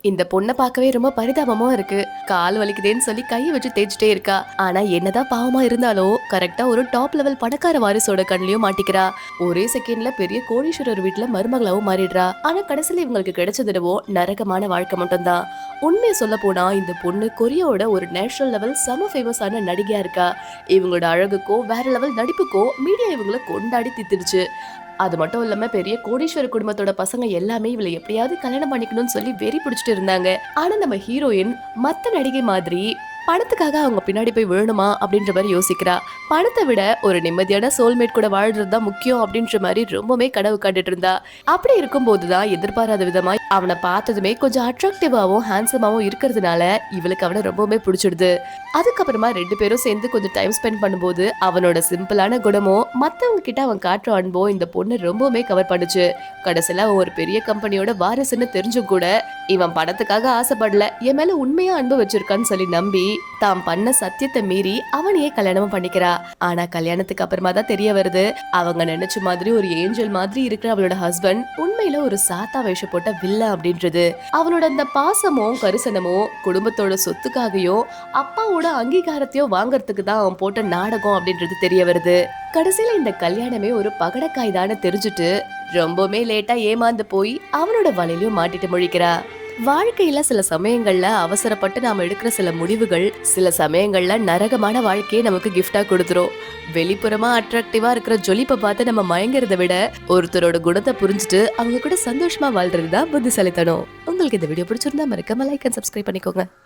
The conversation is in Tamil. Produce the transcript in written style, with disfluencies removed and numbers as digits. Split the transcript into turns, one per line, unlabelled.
இந்த பொண்ணை பார்க்கவே ரொம்ப பரிதாபமா இருக்கு. கால் வலிக்குதேன்னு சொல்லி கையை வச்சு தேய்ச்சிட்டே இருக்கா. ஆனா என்னதான் பாவமா இருந்தாலும் கரெக்டா ஒரு டாப் லெவல் பணக்கார வாரிசோட கண்ணிலயும் மாட்டிக்கிறா. ஒரே செகண்ட்ல பெரிய கோடீஸ்வரர் வீட்டுல மருமகளாவும் மாறிடுறா. ஆனா கடைசியில இவங்களுக்கு கிடைச்சதுவோ நரகமான வாழ்க்கை மட்டும்தான். உண்மையை சொல்ல போனா இந்த பொண்ணு கொரியாவோட ஒரு நேஷனல் லெவல் செம ஃபேமஸான நடிகையா இருக்கா. இவங்களோட அழகுக்கோ வேற லெவல் நடிப்புக்கோ மீடியா இவங்களை கொண்டாடி தித்துடுச்சு. அது மட்டும் இல்லாம பெரிய கோடீஸ்வர குடும்பத்தோட பசங்க எல்லாமே இவளை எப்படியாவது கல்யாணம் பண்ணிக்கணும்னு சொல்லி வெறி பிடிச்சிட்டு இருந்தாங்க. ஆனா நம்ம ஹீரோயின் மத்த நடிகை மாதிரி பணத்துக்காக அவங்க பின்னாடி போய் விழணுமா அப்படின்ற மாதிரி யோசிக்கிறா. பணத்தை விட ஒரு நிம்மதியான சோல்மேட் கூட வாழ்றதுதான் முக்கியம் அப்படின்ற மாதிரி ரொம்பவே கனவு கண்டுட்டு இருந்தா. அப்படி இருக்கும் போதுதான் எதிர்பாராத விதமா அவனை பார்த்ததுமே கொஞ்சம் அட்ராக்டிவாவும் ஹேண்ட்ஸமாவும் இருக்கிறதுனால இவளுக்கு அவனை ரொம்பவுமே பிடிச்சிடுது. அதுக்கப்புறமா 2 பேரும் சேர்ந்து கொஞ்சம் டைம் ஸ்பெண்ட் பண்ணும்போது அவனோட சிம்பிளான குணமோ மத்தவங்க கிட்ட அவன் காட்டுற அன்போ இந்த பொண்ணு ரொம்பவுமே கவர் பண்ணுச்சு. கடைசியில அவன் ஒரு பெரிய கம்பெனியோட வாரிசுன்னு தெரிஞ்சும் கூட இவன் பணத்துக்காக ஆசைப்படல, என் மேல உண்மையா அன்பு வச்சிருக்கான்னு சொல்லி நம்பி தாம் பண்ண சத்தியத்தை மீறி அவனையே கல்யாணமும் பண்ணிக்கிறா. ஆனா கல்யாணத்துக்கு அப்புறமா தான் தெரிய வருது, அவங்க நினைச்ச மாதிரி ஒரு ஏஞ்சல் மாதிரி இருக்கிற அவளோட ஹஸ்பண்ட் உண்மையில ஒரு சாத்தா வேஷம் போட்ட வில்ல அப்படின்றது. அவளோட அந்த பாசமும் கரிசனமும் குடும்பத்தோட சொத்துக்காகையும் அப்பாவோட அங்கீகாரத்தையும் வாங்கறதுக்கு தான் அவன் போட்ட நாடகம் அப்படின்றது தெரிய வருது. கடைசியில இந்த கல்யாணமே ஒரு பகடக்காய் தானே தெரிஞ்சுட்டு ரொம்பவுமே லேட்டா ஏமாந்து போய் அவனோட வலையிலயும் மாட்டிட்டு முழிக்கிறா. வாழ்க்கையில சில சமயங்கள்ல அவசரப்பட்டு நாம எடுக்கிற சில முடிவுகள் சில சமயங்கள்ல நரகமான வாழ்க்கையை நமக்கு கிஃப்டா கொடுத்துரும். வெளிப்புறமா அட்ராக்டிவா இருக்கிற ஜொலிப்பை பார்த்து நம்ம மயங்கிறத விட ஒருத்தரோட குணத்தை புரிஞ்சுட்டு அவங்க கூட சந்தோஷமா வாழ்றதுதான் புத்திசாலித்தனம். உங்களுக்கு இந்த வீடியோ பிடிச்சிருந்தா மறக்காம லைக் அண்ட் சப்ஸ்கிரைப் பண்ணிக்கோங்க.